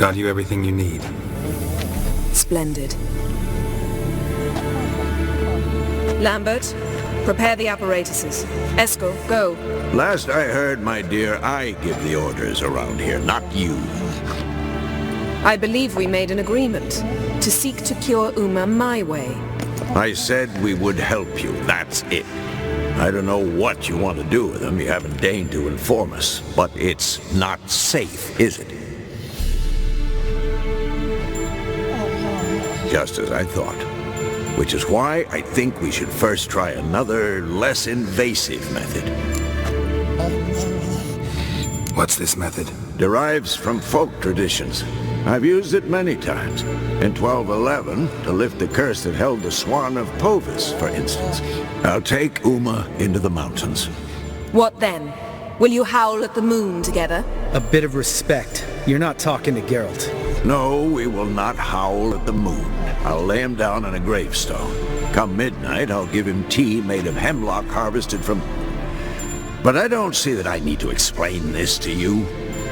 Got you everything you need. Splendid. Lambert, prepare the apparatuses. Eskel, go. Last I heard, my dear, I give the orders around here, not you. I believe we made an agreement to seek to cure Uma my way. I said we would help you, that's it. I don't know what you want to do with them, you haven't deigned to inform us, but it's not safe, is it? Just as I thought. Which is why I think we should first try another, less invasive method. What's this method? Derives from folk traditions. I've used it many times. In 1211, to lift the curse that held the Swan of Povis, for instance. I'll take Uma into the mountains. What then? Will you howl at the moon together? A bit of respect. You're not talking to Geralt. No, we will not howl at the moon. I'll lay him down on a gravestone. Come midnight, I'll give him tea made of hemlock harvested from... But I don't see that I need to explain this to you.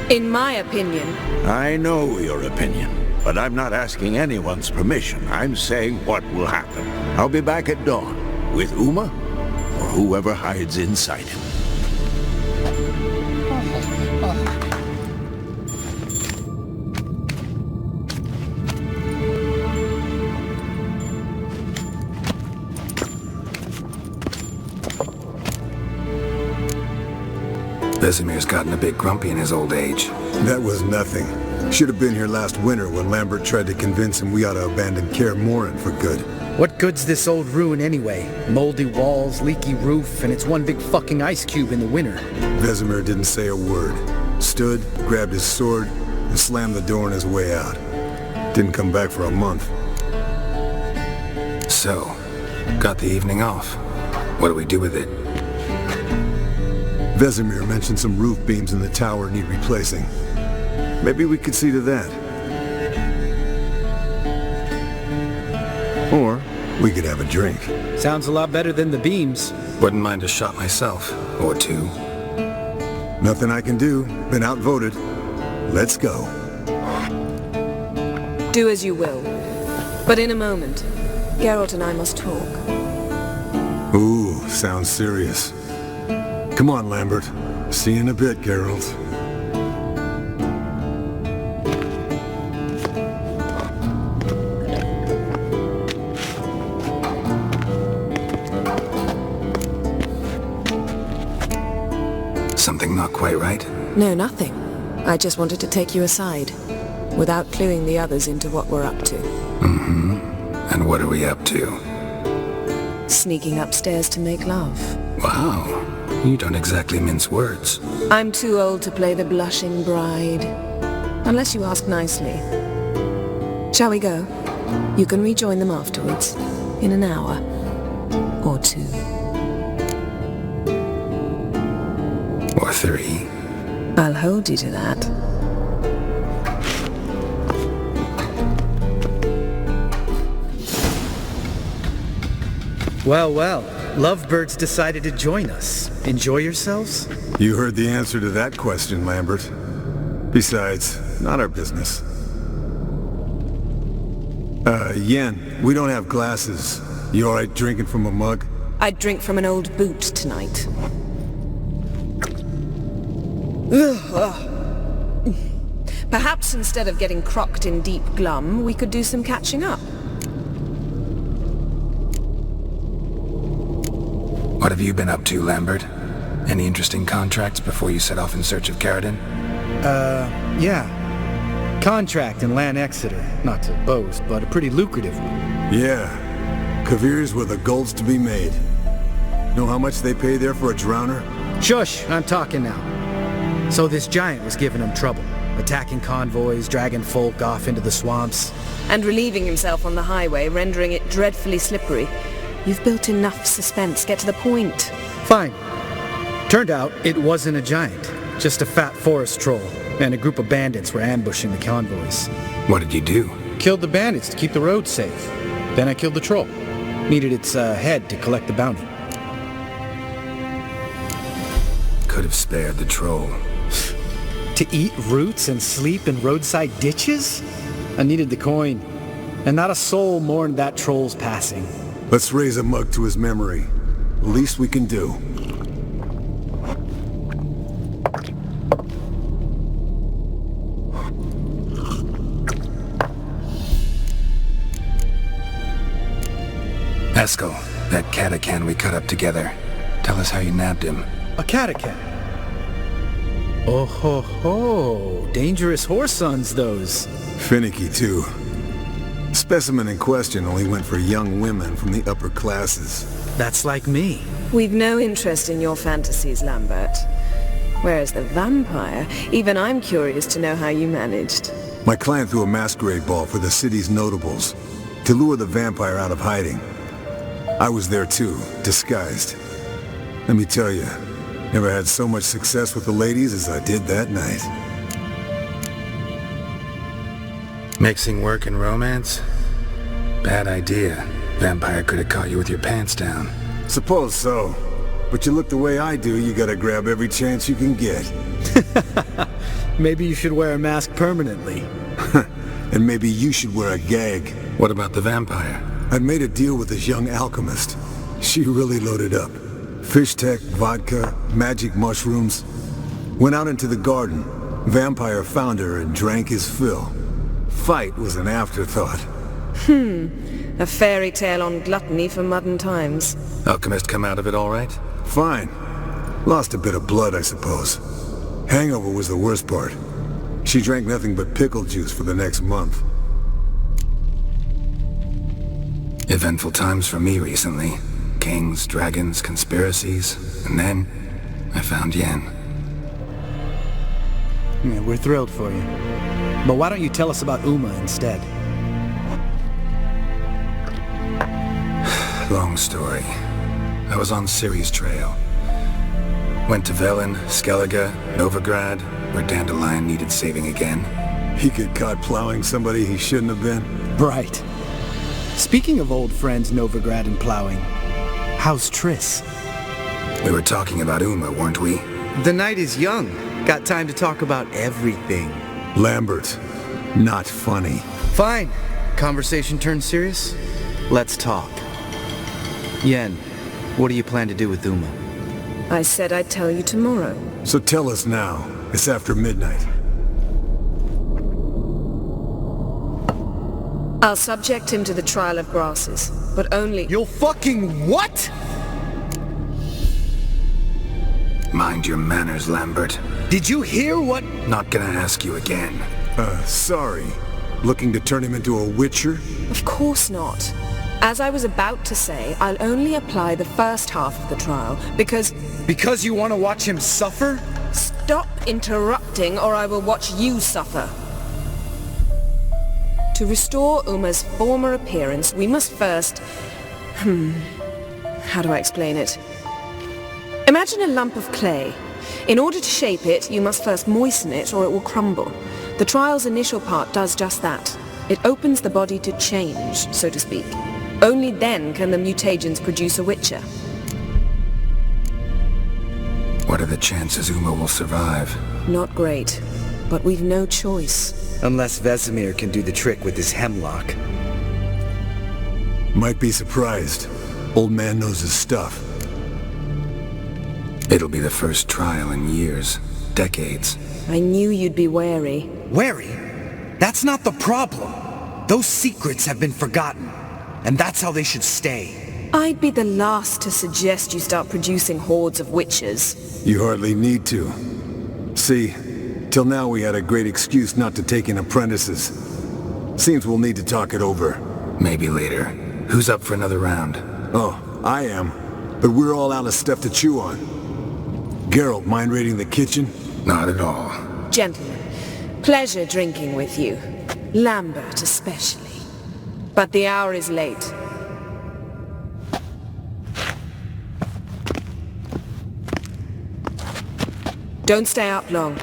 In my opinion... I know your opinion, but I'm not asking anyone's permission. I'm saying what will happen. I'll be back at dawn, with Uma, or whoever hides inside him. Vesemir's gotten a bit grumpy in his old age. That was nothing. Should have been here last winter when Lambert tried to convince him we ought to abandon Kaer Morhen for good. What good's this old ruin anyway? Moldy walls, leaky roof, and it's one big fucking ice cube in the winter. Vesemir didn't say a word. Stood, grabbed his sword, and slammed the door on his way out. Didn't come back for a month. So, got the evening off. What do we do with it? Vesemir mentioned some roof beams in the tower need replacing. Maybe we could see to that. Or we could have a drink. Sounds a lot better than the beams. Wouldn't mind a shot myself. Or two. Nothing I can do. Been outvoted. Let's go. Do as you will. But in a moment, Geralt and I must talk. Ooh, sounds serious. Come on, Lambert. See you in a bit, Geralt. Something not quite right? No, nothing. I just wanted to take you aside, without cluing the others into what we're up to. Mm-hmm. And what are we up to? Sneaking upstairs to make love. Wow. You don't exactly mince words. I'm too old to play the blushing bride. Unless you ask nicely. Shall we go? You can rejoin them afterwards. In an hour. Or two. Or three. I'll hold you to that. Well, well. Lovebirds decided to join us. Enjoy yourselves? You heard the answer to that question, Lambert. Besides, not our business. Yen, we don't have glasses. You alright drinking from a mug? I'd drink from an old boot tonight. Perhaps instead of getting crocked in deep glum, we could do some catching up. What have you been up to, Lambert? Any interesting contracts before you set off in search of Caridin? Yeah. Contract in Lan Exeter. Not to boast, but a pretty lucrative one. Yeah. Kavir's where the gold's to be made. Know how much they pay there for a drowner? Shush, I'm talking now. So this giant was giving him trouble. Attacking convoys, dragging folk off into the swamps. And relieving himself on the highway, rendering it dreadfully slippery. You've built enough suspense. Get to the point. Fine. Turned out it wasn't a giant. Just a fat forest troll. And a group of bandits were ambushing the convoys. What did you do? Killed the bandits to keep the road safe. Then I killed the troll. Needed its head to collect the bounty. Could have spared the troll. To eat roots and sleep in roadside ditches? I needed the coin. And not a soul mourned that troll's passing. Let's raise a mug to his memory. Least we can do. Eskel, that Catacan we cut up together. Tell us how you nabbed him. A Catacan? Oh ho ho! Dangerous horse sons, those. Finicky, too. Specimen in question only went for young women from the upper classes. That's like me. We've no interest in your fantasies, Lambert. Whereas the vampire, even I'm curious to know how you managed. My client threw a masquerade ball for the city's notables to lure the vampire out of hiding. I was there too, disguised. Let me tell you, never had so much success with the ladies as I did that night. Mixing work and romance? Bad idea. Vampire could have caught you with your pants down. Suppose so. But you look the way I do, you gotta grab every chance you can get. Maybe you should wear a mask permanently. And maybe you should wear a gag. What about the vampire? I'd made a deal with this young alchemist. She really loaded up. Fish tech, vodka, magic mushrooms. Went out into the garden. Vampire found her and drank his fill. Fight was an afterthought. A fairy tale on gluttony for modern times. Alchemist come out of it all right? Fine. Lost a bit of blood, I suppose. Hangover was the worst part. She drank nothing but pickle juice for the next month. Eventful times for me recently. Kings, dragons, conspiracies, and then I found Yen. Yeah, we're thrilled for you. But why don't you tell us about Uma instead? Long story. I was on Ciri's trail. Went to Velen, Skellige, Novigrad, where Dandelion needed saving again. He get caught plowing somebody he shouldn't have been. Right. Speaking of old friends Novigrad and plowing, how's Triss? We were talking about Uma, weren't we? The night is young. Got time to talk about everything. Lambert. Not funny. Fine. Conversation turned serious? Let's talk. Yen, what do you plan to do with Uma? I said I'd tell you tomorrow. So tell us now. It's after midnight. I'll subject him to the trial of grasses, but only... You'll fucking what? Mind your manners, Lambert. Did you hear what? Not gonna ask you again. Sorry. Looking to turn him into a witcher? Of course not. As I was about to say, I'll only apply the first half of the trial, because... Because you want to watch him suffer? Stop interrupting, or I will watch you suffer. To restore Uma's former appearance, we must first... How do I explain it? Imagine a lump of clay. In order to shape it, you must first moisten it, or it will crumble. The trial's initial part does just that. It opens the body to change, so to speak. Only then can the mutagens produce a witcher. What are the chances Uma will survive? Not great, but we've no choice. Unless Vesemir can do the trick with his hemlock. Might be surprised. Old man knows his stuff. It'll be the first trial in years, decades. I knew you'd be wary. Wary? That's not the problem. Those secrets have been forgotten. And that's how they should stay. I'd be the last to suggest you start producing hordes of witches. You hardly need to. See, till now we had a great excuse not to take in apprentices. Seems we'll need to talk it over. Maybe later. Who's up for another round? Oh, I am. But we're all out of stuff to chew on. Geralt, mind raiding the kitchen? Not at all. Gentlemen, pleasure drinking with you. Lambert especially. But the hour is late. Don't stay up long.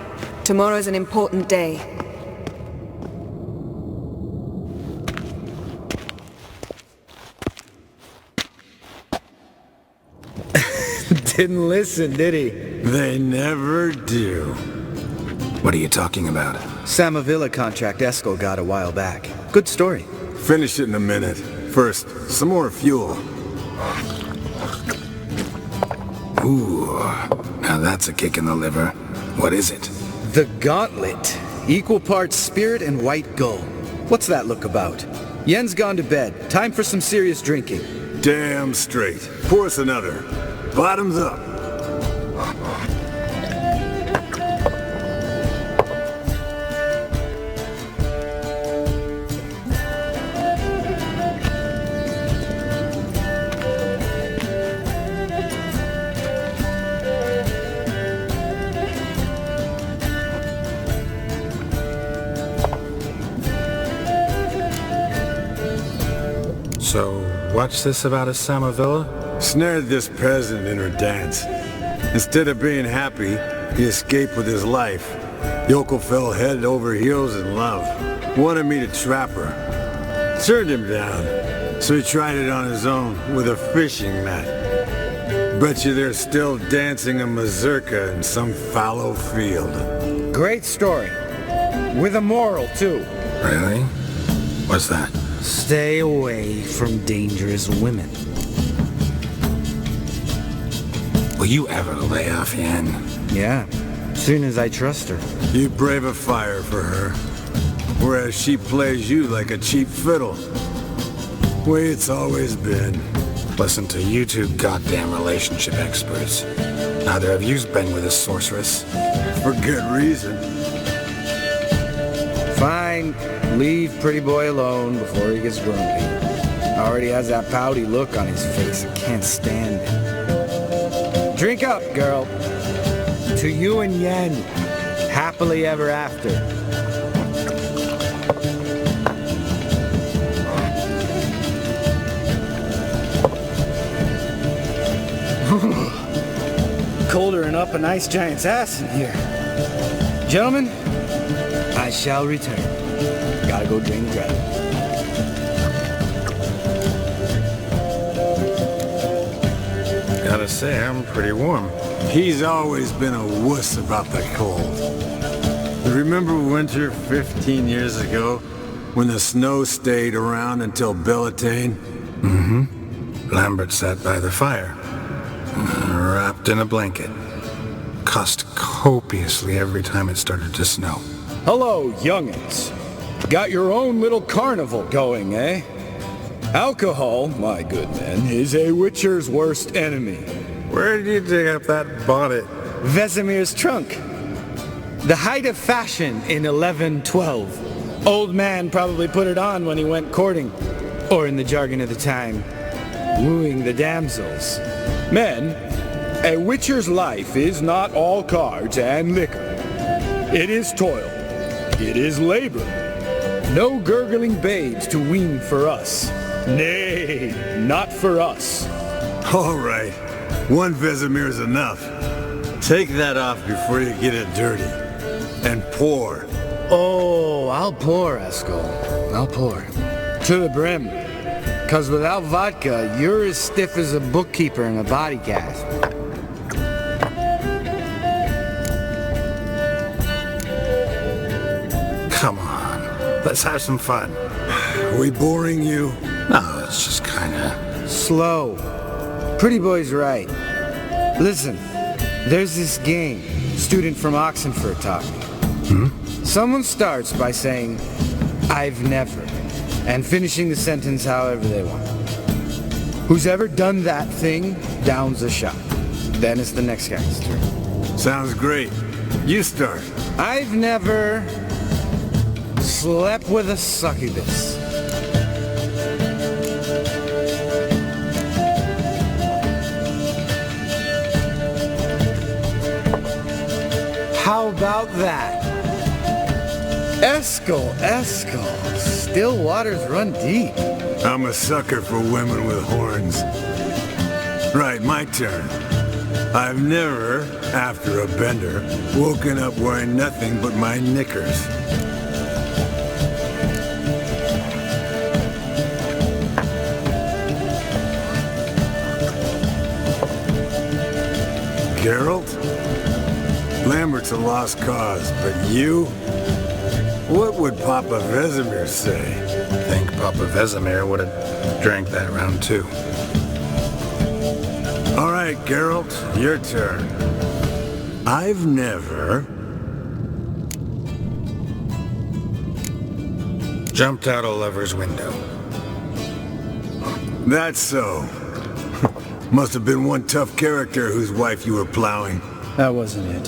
Tomorrow's an important day. Didn't listen, did he? They never do. What are you talking about? Samavilla contract Eskel got a while back. Good story. Finish it in a minute. First, some more fuel. Ooh, now that's a kick in the liver. What is it? The Gauntlet. Equal parts spirit and white gull. What's that look about? Yen's gone to bed. Time for some serious drinking. Damn straight. Pour us another. Bottoms up. So, what's this about a Samavilla? Snared this peasant in her dance. Instead of being happy, he escaped with his life. Yoko fell head over heels in love. Wanted me to trap her. Turned him down. So he tried it on his own with a fishing net. Bet you they're still dancing a mazurka in some fallow field. Great story. With a moral, too. Really? What's that? Stay away from dangerous women. Will you ever lay off Yen? Yeah, soon as I trust her. You brave a fire for her. Whereas she plays you like a cheap fiddle. Way it's always been. Listen to you two goddamn relationship experts. Neither of you's been with a sorceress. For good reason. Fine. Leave pretty boy alone before he gets grumpy. Already has that pouty look on his face. I can't stand it. Drink up, girl. To you and Yen. Happily ever after. Colder and up a nice giant's ass in here. Gentlemen, I shall return. Gotta go drain the dragon. Gotta say, I'm pretty warm. He's always been a wuss about the cold. Remember winter 15 years ago when the snow stayed around until Bellatane? Mm-hmm. Lambert sat by the fire, wrapped in a blanket. Cussed copiously every time it started to snow. Hello, youngins. Got your own little carnival going, eh? Alcohol, my good men, is a witcher's worst enemy. Where did you dig up that bonnet? Vesemir's trunk. The height of fashion in 1112. Old man probably put it on when he went courting. Or in the jargon of the time, wooing the damsels. Men, a witcher's life is not all cards and liquor. It is toil. It is labor. No gurgling babes to wean for us. Nay, not for us. All right. One Vesemir's enough. Take that off before you get it dirty. And pour. Oh, I'll pour, Eskel. I'll pour. To the brim. 'Cause without vodka, you're as stiff as a bookkeeper in a body cast. Come on, let's have some fun. Are we boring you? No, it's just kinda... Slow. Pretty boy's right. Listen, there's this game. Student from Oxenford taught me. Someone starts by saying, I've never, and finishing the sentence however they want. Who's ever done that thing downs a shot. Then it's the next guy's turn. Sounds great. You start. I've never slept with a succubus. How about that? Eskel, still waters run deep. I'm a sucker for women with horns. Right, my turn. I've never, after a bender, woken up wearing nothing but my knickers. Geralt? Lambert's a lost cause, but you? What would Papa Vesemir say? I think Papa Vesemir would have drank that round too. All right, Geralt, your turn. I've never... Jumped out a lover's window. That's so. Must have been one tough character whose wife you were plowing. That wasn't it.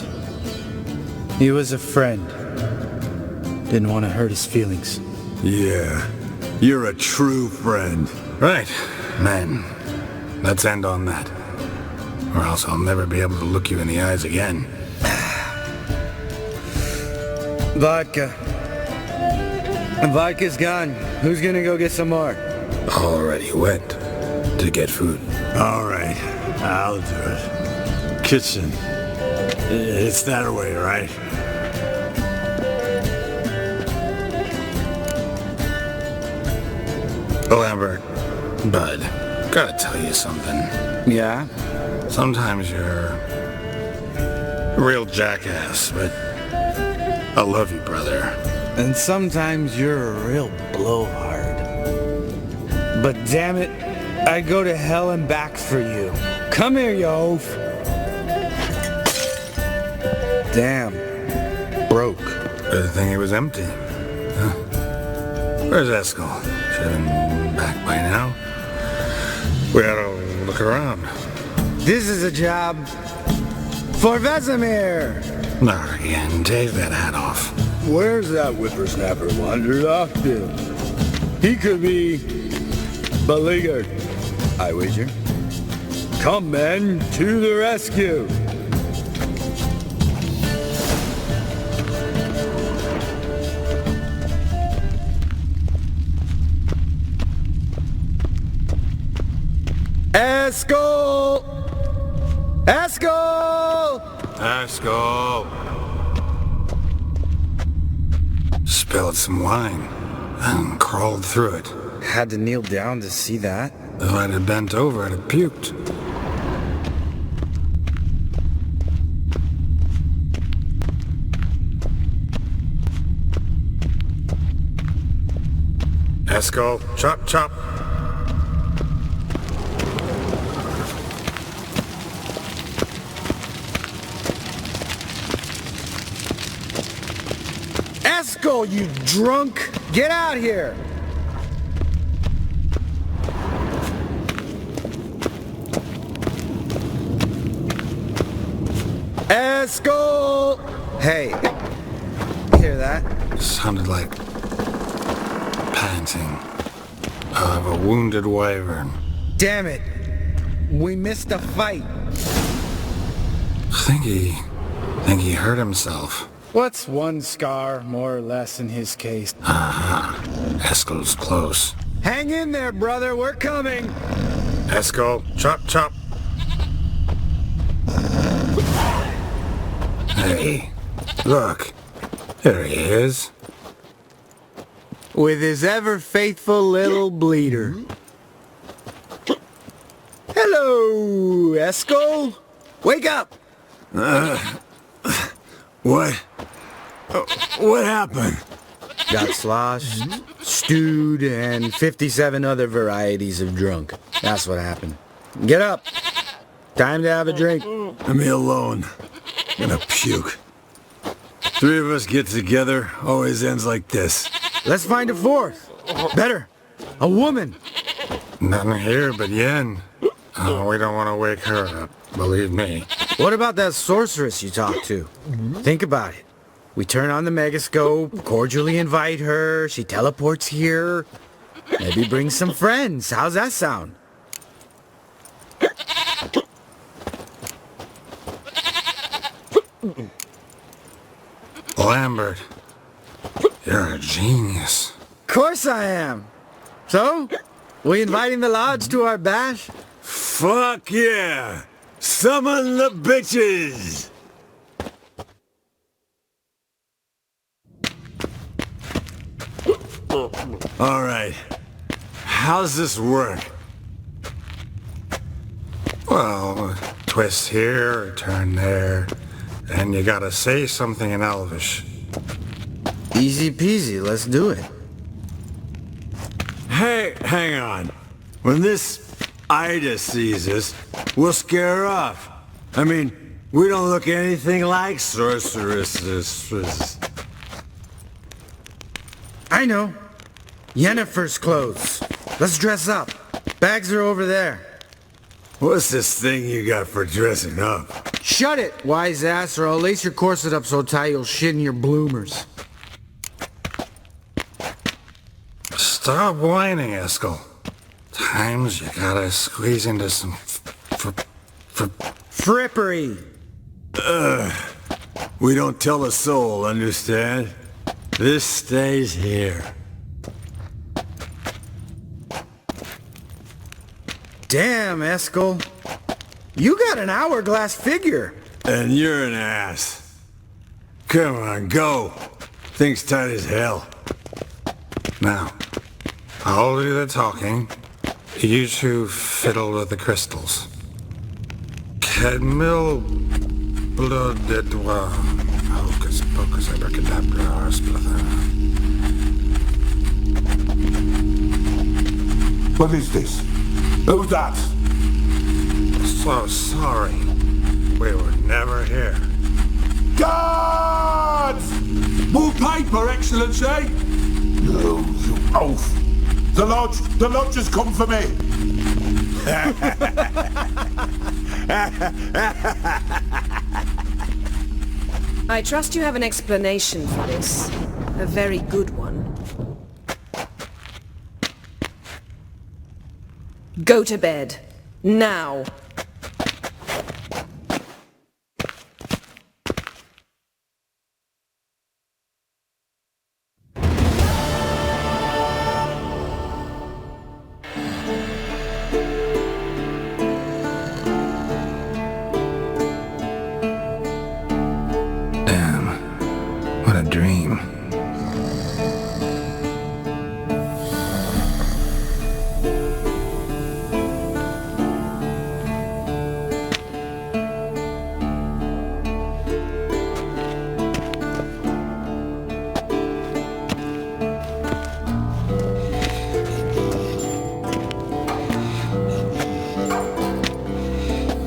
He was a friend. Didn't want to hurt his feelings. Yeah, you're a true friend. Right, man. Let's end on that. Or else I'll never be able to look you in the eyes again. Vodka. Vodka's gone. Who's gonna go get some more? Already went to get food. All right, I'll do it. Kitchen. It's that way, right? Lambert, bud, gotta tell you something. Yeah? Sometimes you're a real jackass, but I love you, brother. And sometimes you're a real blowhard. But damn it, I'd go to hell and back for you. Come here, you oaf. Damn. Broke. Good thing it was empty. Huh? Where's Eskel? Should have been back by now. We ought to look around. This is a job for Vesemir. Not again. Take that hat off. Where's that whippersnapper wandered off to? He could be beleaguered, I wager. Come, men, to the rescue! Eskel! Eskel! Eskel! Spilled some wine and crawled through it. Had to kneel down to see that. If I'd have bent over, I'd have puked. Eskel, chop, chop. Eskel, you drunk! Get out here! Eskel! Hey, hear that? Sounded like panting of a wounded wyvern. Damn it! We missed a fight. Think he hurt himself. What's one scar, more or less, in his case? Aha. Eskel's close. Hang in there, brother. We're coming. Eskel, chop, chop. Hey, look. There he is. With his ever-faithful little bleeder. Hello, Eskel. Wake up. What? What happened? Got sloshed, stewed, and 57 other varieties of drunk. That's what happened. Get up. Time to have a drink. Leave me alone. I'm gonna puke. Three of us get together, always ends like this. Let's find a fourth. Better. A woman. Nothing here but Yen. Oh, we don't want to wake her up, believe me. What about that sorceress you talked to? Think about it. We turn on the megascope, cordially invite her, she teleports here. Maybe bring some friends. How's that sound? Lambert, you're a genius. Course I am. So, we inviting the lodge to our bash? Fuck yeah! Summon the bitches! All right. How's this work? Well, twist here, or turn there, And you gotta say something in Elvish. Easy peasy, let's do it. Hey, hang on. When this Ida sees us, we'll scare her off. I mean, we don't look anything like sorceresses. I know. Yennefer's clothes. Let's dress up. Bags are over there. What's this thing you got for dressing up? Shut it, wise ass, or I'll lace your corset up so tight you'll shit in your bloomers. Stop whining, Eskel. Times you gotta squeeze into some Frippery. We don't tell a soul, understand? This stays here. Damn, Eskel. You got an hourglass figure. And you're an ass. Come on, go. Thing's tight as hell. Now, I'll do the talking. You two fiddle with the crystals. Cadmil blood de doigt. Hocus pocus abracadabra splather. What is this? Who's that? So sorry. We were never here. Guards! More paper, Excellency! No, you oaf! The lodge has come for me! I trust you have an explanation for this. A very good one. Go to bed. Now. Damn. What a dream.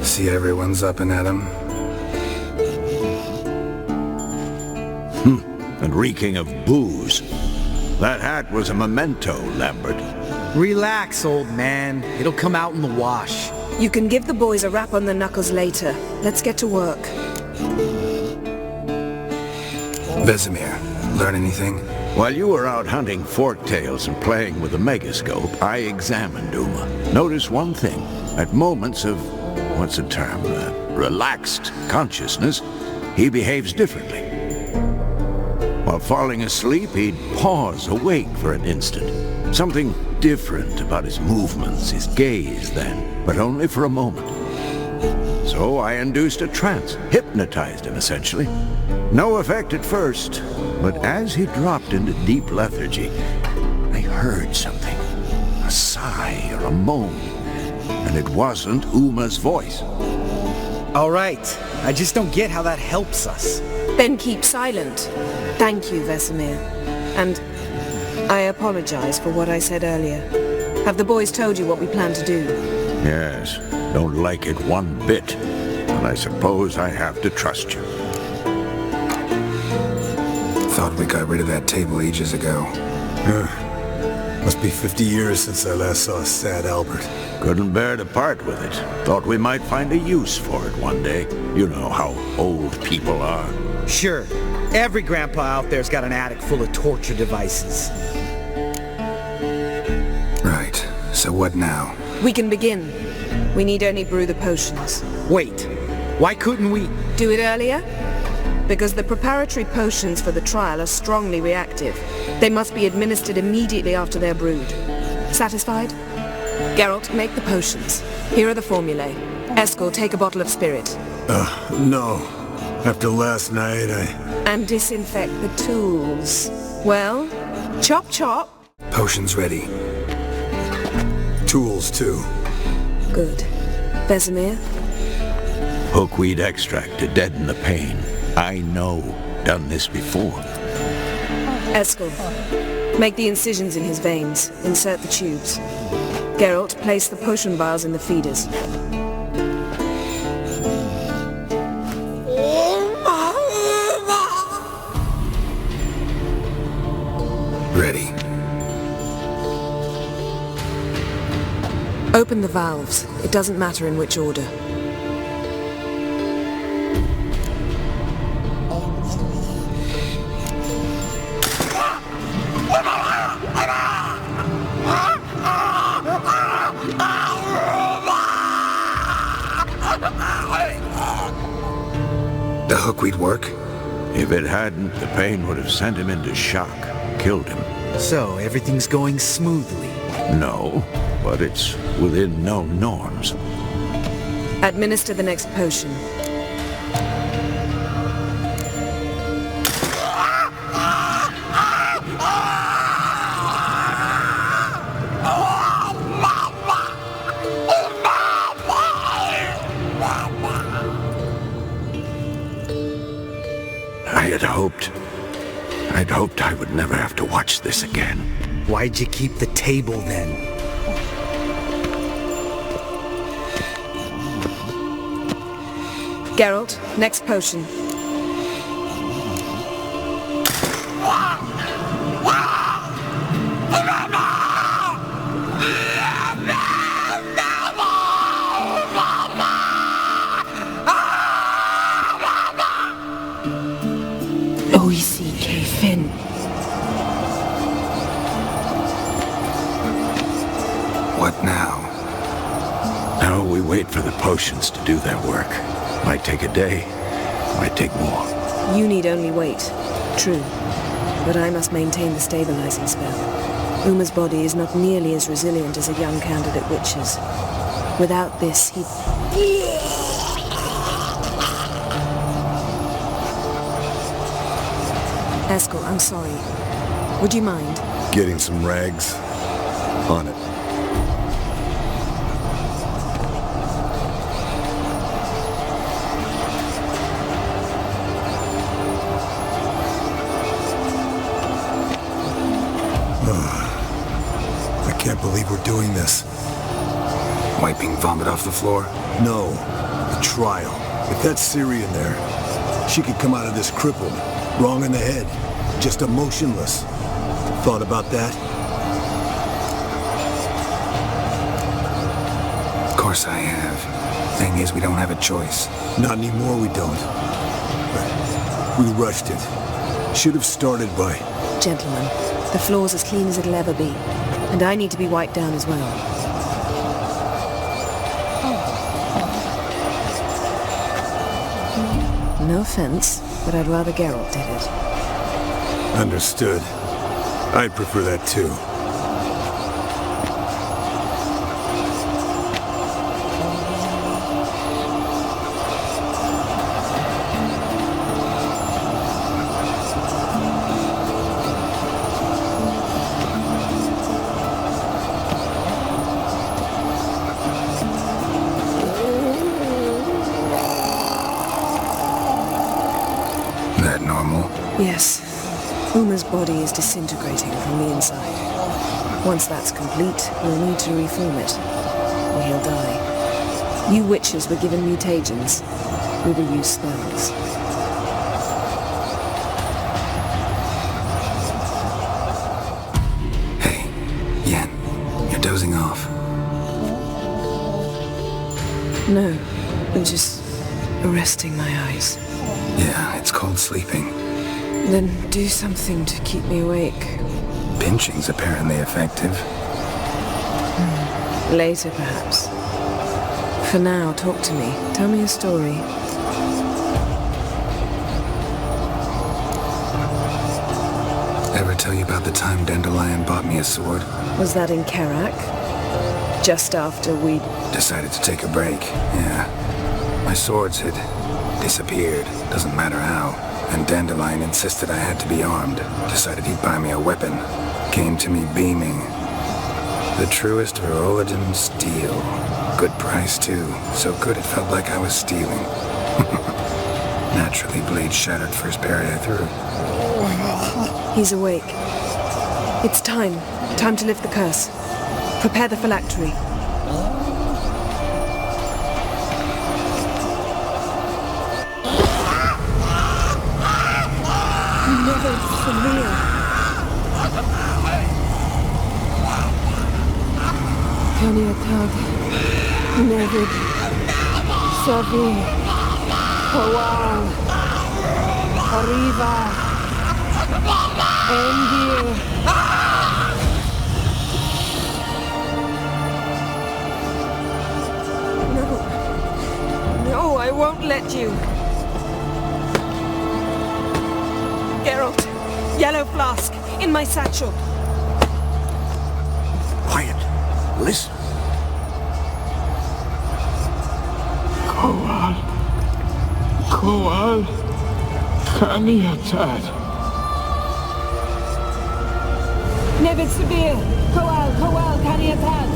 See everyone's up and at 'em. And reeking of booze. That hat was a memento, Lambert. Relax, old man. It'll come out in the wash. You can give the boys a rap on the knuckles later. Let's get to work. Vesemir, learn anything? While you were out hunting forktails and playing with the megascope, I examined Uma. Notice one thing. At moments of, what's the term, relaxed consciousness, he behaves differently. While falling asleep, he'd pause awake for an instant. Something different about his movements, his gaze then, but only for a moment. So I induced a trance, hypnotized him essentially. No effect at first, but as he dropped into deep lethargy, I heard something. A sigh or a moan. And it wasn't Uma's voice. All right. I just don't get how that helps us. Then keep silent. Thank you, Vesemir. And I apologize for what I said earlier. Have the boys told you what we plan to do? Yes, don't like it one bit. But I suppose I have to trust you. Thought we got rid of that table ages ago. Must be 50 years since I last saw sad Albert. Couldn't bear to part with it. Thought we might find a use for it one day. You know how old people are. Sure. Every grandpa out there's got an attic full of torture devices. Right. So what now? We can begin. We need only brew the potions. Wait. Why couldn't we? Do it earlier? Because the preparatory potions for the trial are strongly reactive. They must be administered immediately after they're brewed. Satisfied? Geralt, make the potions. Here are the formulae. Eskel, take a bottle of spirit. No. After last night, And disinfect the tools. Well, chop chop. Potions ready. Tools, too. Good. Vesemir? Hookweed extract to deaden the pain. I know done this before. Eskel, make the incisions in his veins. Insert the tubes. Geralt, place the potion vials in the feeders. Ready. Open the valves. It doesn't matter in which order. The hookweed work? If it hadn't, the pain would have sent him into shock, killed him. So, everything's going smoothly. No, but it's within known norms. Administer the next potion. I'd hoped I would never have to watch this again. Why'd you keep the table then? Geralt, next potion. Finn. What now? Now we wait for the potions to do their work. Might take a day, might take more. You need only wait. True. But I must maintain the stabilizing spell. Uma's body is not nearly as resilient as a young candidate witch's. Without this, he'd... Eskel, I'm sorry. Would you mind? Getting some rags? On it. I can't believe we're doing this. Wiping vomit off the floor? No, the trial. If that's Ciri in there, she could come out of this crippled, wrong in the head, just emotionless. Thought about that? Of course I have. Thing is, we don't have a choice. Not anymore, we don't. But we rushed it. Should have started by... Gentlemen, the floor's as clean as it'll ever be. And I need to be wiped down as well. No offense, but I'd rather Geralt did it. Understood. I'd prefer that too. That normal? Yes. Uma's body is disintegrating from the inside. Once that's complete, we'll need to reform it, or he'll die. You witches were given mutagens. We will use spells. Hey, Yen, you're dozing off. No, I'm just resting my eyes. Yeah, it's called sleeping. Then do something to keep me awake. Pinching's apparently effective. Later, perhaps. For now, talk to me. Tell me a story. Ever tell you about the time Dandelion bought me a sword? Was that in Karak? Just after we... Decided to take a break, yeah. My swords had disappeared, doesn't matter how. And Dandelion insisted I had to be armed. Decided he'd buy me a weapon. Came to me beaming. The truest Verolidan steel. Good price too. So good it felt like I was stealing. Naturally, blade shattered first parry I threw. He's awake. It's time. Time to lift the curse. Prepare the phylactery. Never familiar. Kaniatag, Nevid, Savi, Hawal, Arriva, Endir. No, I won't let you. Geralt, yellow flask, in my satchel. Quiet. Listen. Koal, Kaniatad. Nevid Sabir, Koal, Kaniatad.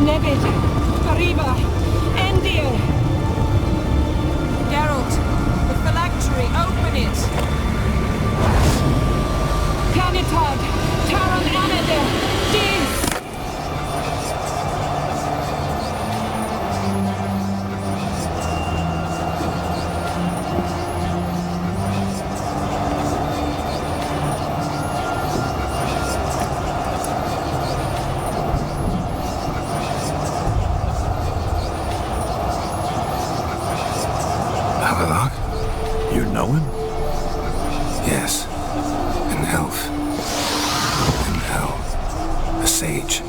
Nevid, Arriva, Endir. Geralt, the phylactery, open it. Canitad, Taron Anadir, Diz. Havelock? You know him? Yes. An elf. In hell. A sage.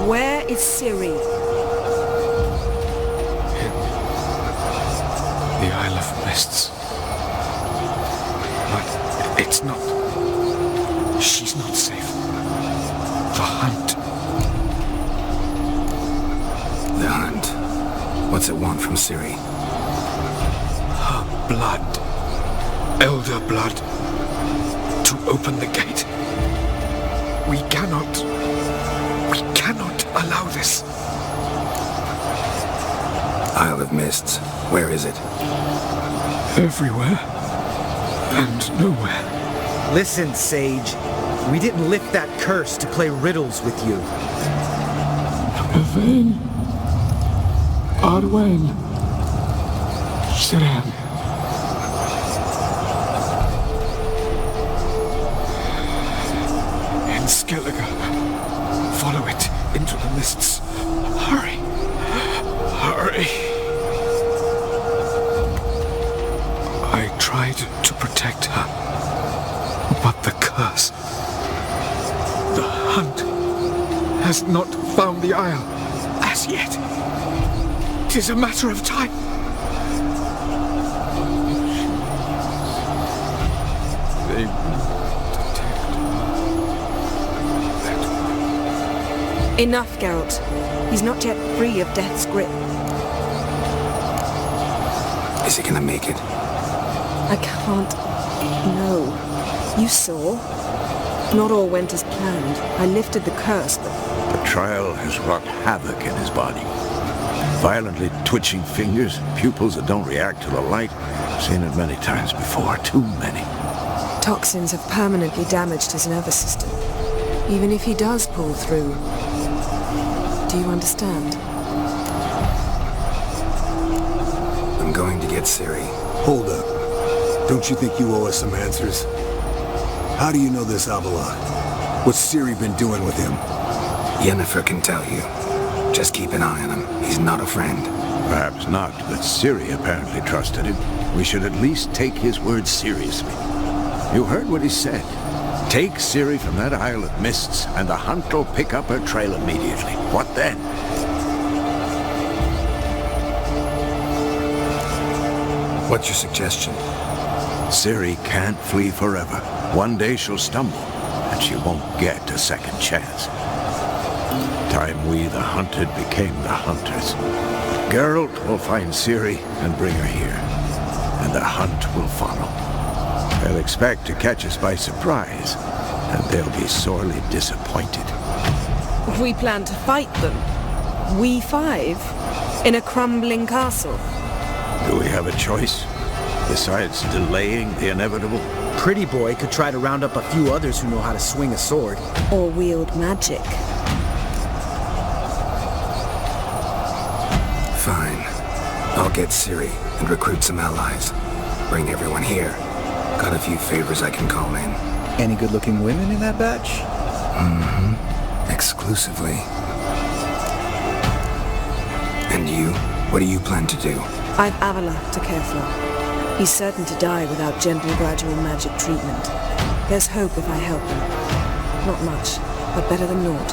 Where is Ciri? The Isle of Mists. But it's not... She's not safe. The hunt. The hunt. What's it want from Ciri? Her blood. Elder blood. To open the gate. We cannot allow this. Isle of Mists. Where is it? Everywhere. And nowhere. Listen, Sage. We didn't lift that curse to play riddles with you. Yvain. Arwen. Siren. In Skellige. Follow it into the mists. Hurry. Hurry. I tried to protect her. But the curse. The hunt has not found the Isle as yet. 'Tis a matter of time. They will detect that. Enough, Geralt. He's not yet free of death's grip. Is he gonna make it? I can't. No. You saw. Not all went as planned. I lifted the curse, but The trial has wrought havoc in his body. Violently twitching fingers, pupils that don't react to the light. Seen it many times before. Too many. toxins have permanently damaged his nervous system. Even if he does pull through. Do you understand? I'm going to get Ciri. Hold up. Don't you think you owe us some answers? How do you know this Avila? What's Ciri been doing with him? Yennefer can tell you. Just keep an eye on him. He's not a friend. Perhaps not, but Ciri apparently trusted him. We should at least take his words seriously. You heard what he said. Take Ciri from that Isle of Mists, and the hunt will pick up her trail immediately. What then? What's your suggestion? Ciri can't flee forever. One day she'll stumble, and she won't get a second chance. Time we, the hunted, became the hunters. Geralt will find Ciri and bring her here, and the hunt will follow. They'll expect to catch us by surprise, and they'll be sorely disappointed. We plan to fight them. We five? In a crumbling castle? Do we have a choice? Besides delaying the inevitable? Pretty boy could try to round up a few others who know how to swing a sword. Or wield magic? Fine. I'll get Ciri and recruit some allies. Bring everyone here. Got a few favors I can call in. Any good-looking women in that batch? Mm-hmm. Exclusively. And you? What do you plan to do? I've Avallac'h to care for. He's certain to die without gentle, gradual magic treatment. There's hope if I help him. Not much, but better than naught.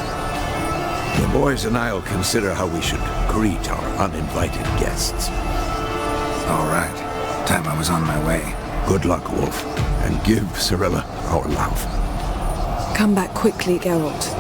The boys and I'll consider how we should greet our uninvited guests. All right. Time I was on my way. Good luck, Wolf, and give Cirilla our love. Come back quickly, Geralt.